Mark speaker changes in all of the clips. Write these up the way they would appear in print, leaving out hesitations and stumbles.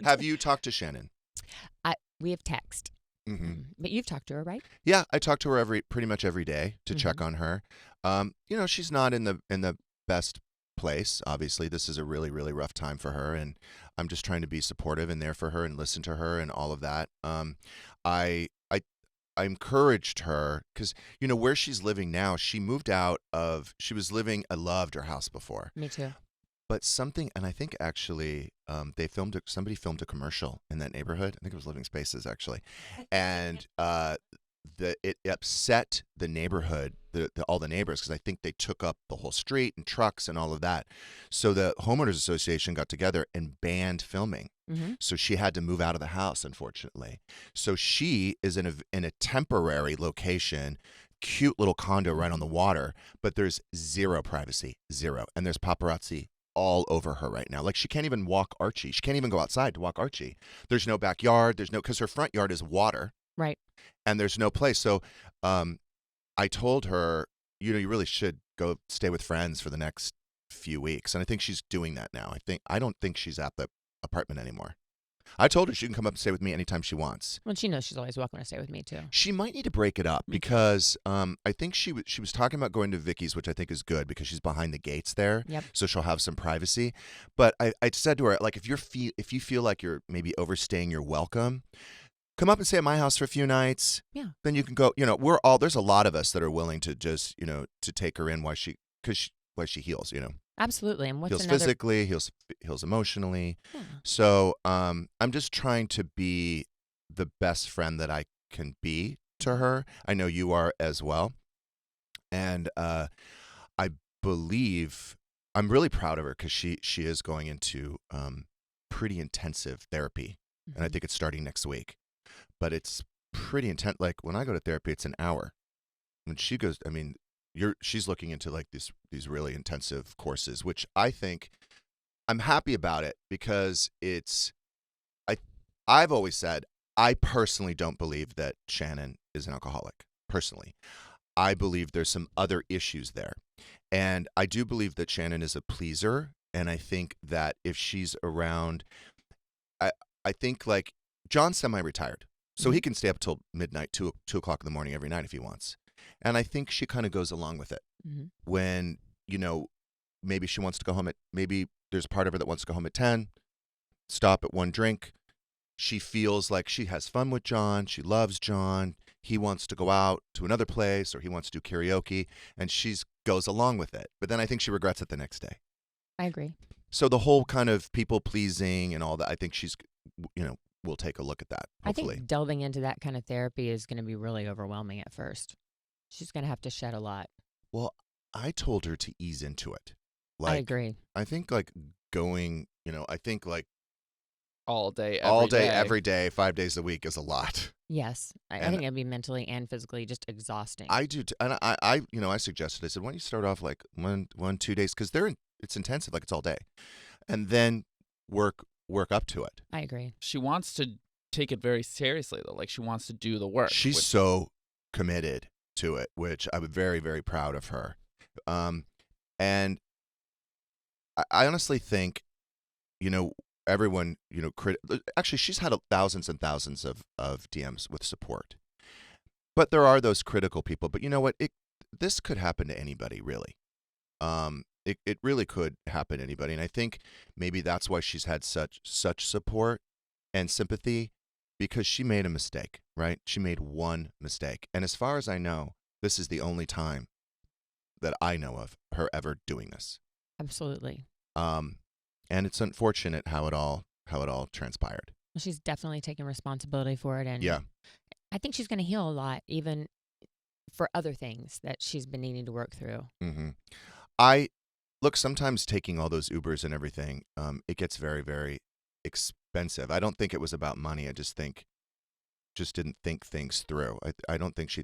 Speaker 1: Have you talked to Shannon?
Speaker 2: We have text. But you've talked to her, right?
Speaker 1: Yeah, I talk to her pretty much every day to check on her. She's not in the best place. Obviously, this is a really, really rough time for her, and I'm just trying to be supportive and there for her and listen to her and all of that. I encouraged her because where she's living now. She moved out of. She was living. I loved her house before.
Speaker 2: Me too.
Speaker 1: But something, and I think actually, somebody filmed a commercial in that neighborhood. I think it was Living Spaces actually, and it upset the neighborhood, all the neighbors, because I think they took up the whole street and trucks and all of that. So the homeowners association got together and banned filming. So she had to move out of the house, unfortunately. So she is in a temporary location. Cute little condo right on the water, but there's zero privacy, zero, and there's paparazzi all over her right now. Like, she can't even walk Archie. She can't even go outside to walk Archie. There's no backyard. Because her front yard is water.
Speaker 2: Right. And
Speaker 1: there's no place. So I told her, you really should go stay with friends for the next few weeks. And I think she's doing that now. I don't think she's at the apartment anymore. I told her she can come up and stay with me anytime she wants.
Speaker 2: Well, she knows she's always welcome to stay with me, too.
Speaker 1: She might need to break it up because I think she was talking about going to Vicky's, which I think is good because she's behind the gates there.
Speaker 2: Yep. So
Speaker 1: she'll have some privacy. But I said to her, like, if you feel like you're maybe overstaying your welcome, come up and stay at my house for a few nights.
Speaker 2: Yeah.
Speaker 1: Then you can go, there's a lot of us that are willing to just, to take her in while she heals,
Speaker 2: Absolutely. And
Speaker 1: heals physically, heals emotionally.
Speaker 2: Yeah.
Speaker 1: So I'm just trying to be the best friend that I can be to her. I know you are as well. And I believe I'm really proud of her because she is going into pretty intensive therapy. And I think it's starting next week. But it's pretty intense. Like, when I go to therapy, it's an hour. When she goes, she's looking into like these really intensive courses, which I think I'm happy about it because I've always said I personally don't believe that Shannon is an alcoholic. Personally, I believe there's some other issues there, and I do believe that Shannon is a pleaser, and I think that if she's around, I think like John's semi-retired, so he can stay up till midnight, 2 o'clock in the morning every night if he wants. And I think she kind of goes along with it. When, maybe she wants to go home maybe there's a part of her that wants to go home at 10, stop at one drink. She feels like she has fun with John. She loves John. He wants to go out to another place or he wants to do karaoke, and she goes along with it. But then I think she regrets it the next day.
Speaker 2: I agree.
Speaker 1: So the whole kind of people pleasing and all that, I think she's, we'll take a look at that, hopefully.
Speaker 2: I think delving into that kind of therapy is going to be really overwhelming at first. She's going to have to shed a lot.
Speaker 1: Well, I told her to ease into it.
Speaker 2: I agree.
Speaker 1: I think like going, I think like
Speaker 3: all day,
Speaker 1: every day, 5 days a week is a lot.
Speaker 2: Yes. I think it'd be mentally and physically just exhausting.
Speaker 1: I do. And I suggested, I said, why don't you start off like 1-2 days? Because it's intensive, like it's all day. And then work up to it.
Speaker 2: I agree.
Speaker 3: She wants to take it very seriously, though. Like, she wants to do the work.
Speaker 1: She's so committed to it, which I'm very, very proud of her. And I honestly think, everyone, actually, she's had thousands and thousands of DMs with support. But there are those critical people. But you know what? This could happen to anybody, really. It really could happen to anybody. And I think maybe that's why she's had such support and sympathy, because she made a mistake, right? She made one mistake. And as far as I know, this is the only time that I know of her ever doing this.
Speaker 2: Absolutely.
Speaker 1: And it's unfortunate how it all transpired.
Speaker 2: Well, she's definitely taking responsibility for it. And
Speaker 1: yeah,
Speaker 2: I think she's going to heal a lot, even for other things that she's been needing to work through.
Speaker 1: Mm-hmm. Look, sometimes taking all those Ubers and everything, it gets very, very expensive. I don't think it was about money. I just didn't think things through. I don't think she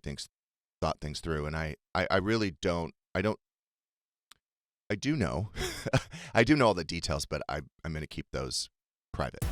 Speaker 1: thought things through. And I really don't. I do know. I do know all the details, but I'm going to keep those private.